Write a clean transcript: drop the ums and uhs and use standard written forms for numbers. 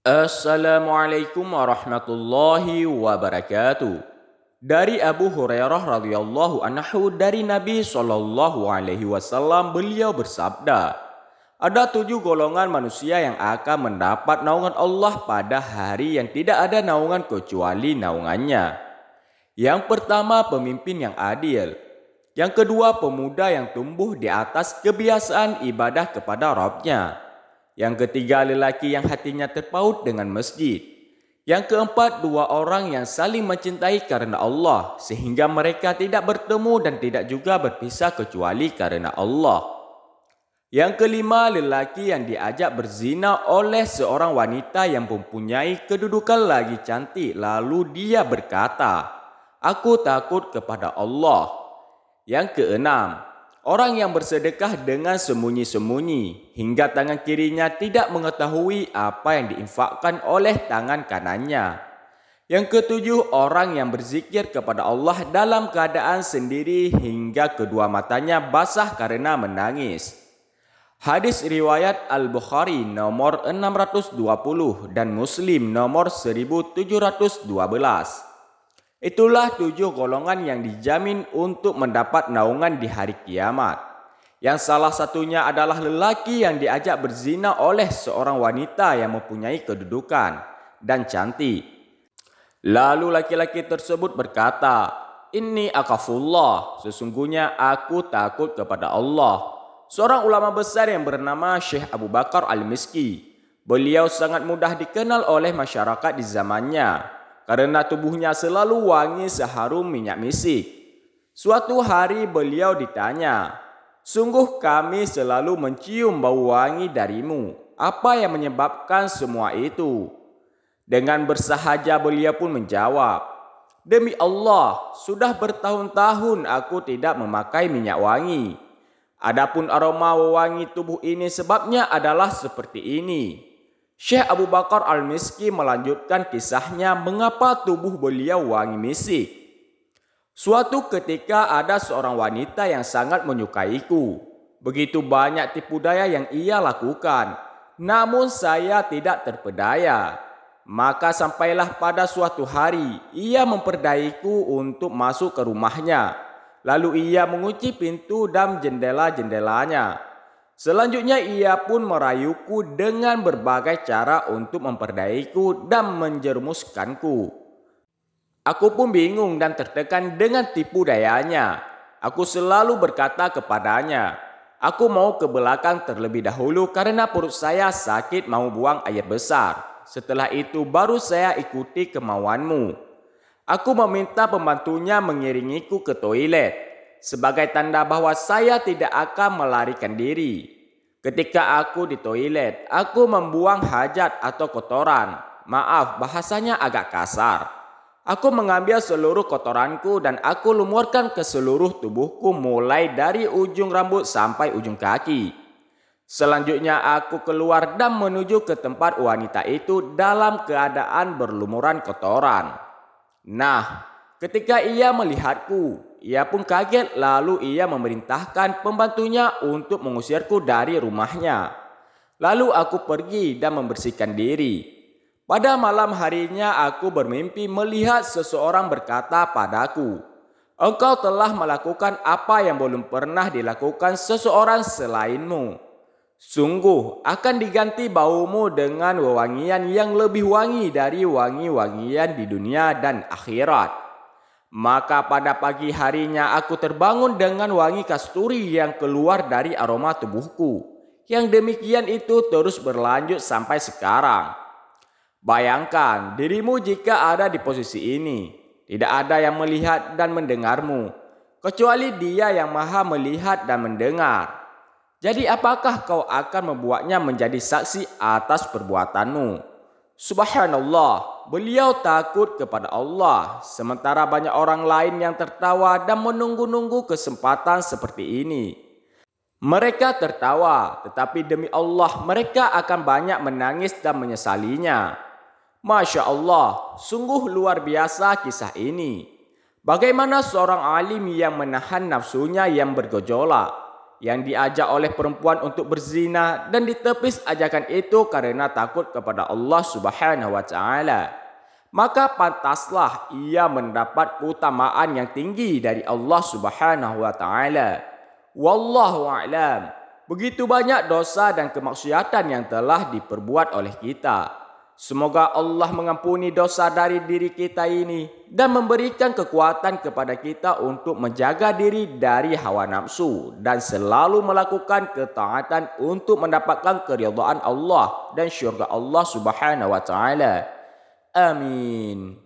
Assalamualaikum warahmatullahi wabarakatuh. Dari Abu Hurairah radhiyallahu anhu dari Nabi Shallallahu alaihi wasallam beliau bersabda, ada 7 golongan manusia yang akan mendapat naungan Allah pada hari yang tidak ada naungan kecuali naungannya. Yang pertama, pemimpin yang adil. Yang kedua, pemuda yang tumbuh di atas kebiasaan ibadah kepada Rabb-Nya. Yang ketiga, lelaki yang hatinya terpaut dengan masjid. Yang keempat, 2 orang yang saling mencintai karena Allah sehingga mereka tidak bertemu dan tidak juga berpisah kecuali karena Allah. Yang kelima, lelaki yang diajak berzina oleh seorang wanita yang mempunyai kedudukan lagi cantik lalu dia berkata, "Aku takut kepada Allah." Yang keenam, orang yang bersedekah dengan sembunyi-sembunyi hingga tangan kirinya tidak mengetahui apa yang diinfakkan oleh tangan kanannya. Yang ketujuh, orang yang berzikir kepada Allah dalam keadaan sendiri hingga kedua matanya basah karena menangis. Hadis riwayat Al-Bukhari nomor 620 dan Muslim nomor 1712. Itulah 7 golongan yang dijamin untuk mendapat naungan di hari kiamat. Yang salah satunya adalah lelaki yang diajak berzina oleh seorang wanita yang mempunyai kedudukan dan cantik. Lalu laki-laki tersebut berkata, "Inni akhafullah, sesungguhnya aku takut kepada Allah." Seorang ulama besar yang bernama Syekh Abu Bakar Al-Miski. Beliau sangat mudah dikenal oleh masyarakat di zamannya karena tubuhnya selalu wangi seharum minyak misik. Suatu hari beliau ditanya, "Sungguh kami selalu mencium bau wangi darimu. Apa yang menyebabkan semua itu?" Dengan bersahaja beliau pun menjawab, "Demi Allah, sudah bertahun-tahun aku tidak memakai minyak wangi. Adapun aroma wangi tubuh ini sebabnya adalah seperti ini." Syekh Abu Bakar Al-Miski melanjutkan kisahnya mengapa tubuh beliau wangi misik. Suatu ketika ada seorang wanita yang sangat menyukaiku. Begitu banyak tipu daya yang ia lakukan. Namun saya tidak terpedaya. Maka sampailah pada suatu hari ia memperdaiku untuk masuk ke rumahnya. Lalu ia mengunci pintu dan jendela-jendelanya. Selanjutnya ia pun merayuku dengan berbagai cara untuk memperdaiku dan menjerumuskanku. Aku pun bingung dan tertekan dengan tipu dayanya. Aku selalu berkata kepadanya, "Aku mau ke belakang terlebih dahulu karena perut saya sakit mau buang air besar. Setelah itu baru saya ikuti kemauanmu." Aku meminta pembantunya mengiringiku ke toilet sebagai tanda bahwa saya tidak akan melarikan diri. Ketika aku di toilet, aku membuang hajat atau kotoran. Maaf, bahasanya agak kasar. Aku mengambil seluruh kotoranku dan aku lumurkan ke seluruh tubuhku mulai dari ujung rambut sampai ujung kaki. Selanjutnya aku keluar dan menuju ke tempat wanita itu dalam keadaan berlumuran kotoran. Nah, ketika ia melihatku, ia pun kaget lalu ia memerintahkan pembantunya untuk mengusirku dari rumahnya. Lalu aku pergi dan membersihkan diri. Pada malam harinya aku bermimpi melihat seseorang berkata padaku, "Engkau telah melakukan apa yang belum pernah dilakukan seseorang selainmu. Sungguh akan diganti baumu dengan wewangian yang lebih wangi dari wangi-wangian di dunia dan akhirat." Maka pada pagi harinya aku terbangun dengan wangi kasturi yang keluar dari aroma tubuhku. Yang demikian itu terus berlanjut sampai sekarang. Bayangkan dirimu jika ada di posisi ini. Tidak ada yang melihat dan mendengarmu, kecuali Dia yang Maha melihat dan mendengar. Jadi apakah kau akan membuatnya menjadi saksi atas perbuatanmu? Subhanallah, beliau takut kepada Allah, sementara banyak orang lain yang tertawa dan menunggu-nunggu kesempatan seperti ini. Mereka tertawa, tetapi demi Allah mereka akan banyak menangis dan menyesalinya. Masya Allah, sungguh luar biasa kisah ini. Bagaimana seorang alim yang menahan nafsunya yang bergejolak. yang diajak oleh perempuan untuk berzina dan ditepis ajakan itu karena takut kepada Allah Subhanahu wa taala, maka pantaslah ia mendapat keutamaan yang tinggi dari Allah Subhanahu wa taala. Wallahu a'lam. Begitu banyak dosa dan kemaksiatan yang telah diperbuat oleh kita. Semoga Allah mengampuni dosa dari diri kita ini dan memberikan kekuatan kepada kita untuk menjaga diri dari hawa nafsu dan selalu melakukan ketaatan untuk mendapatkan keridhaan Allah dan syurga Allah Subhanahu wa taala. Amin.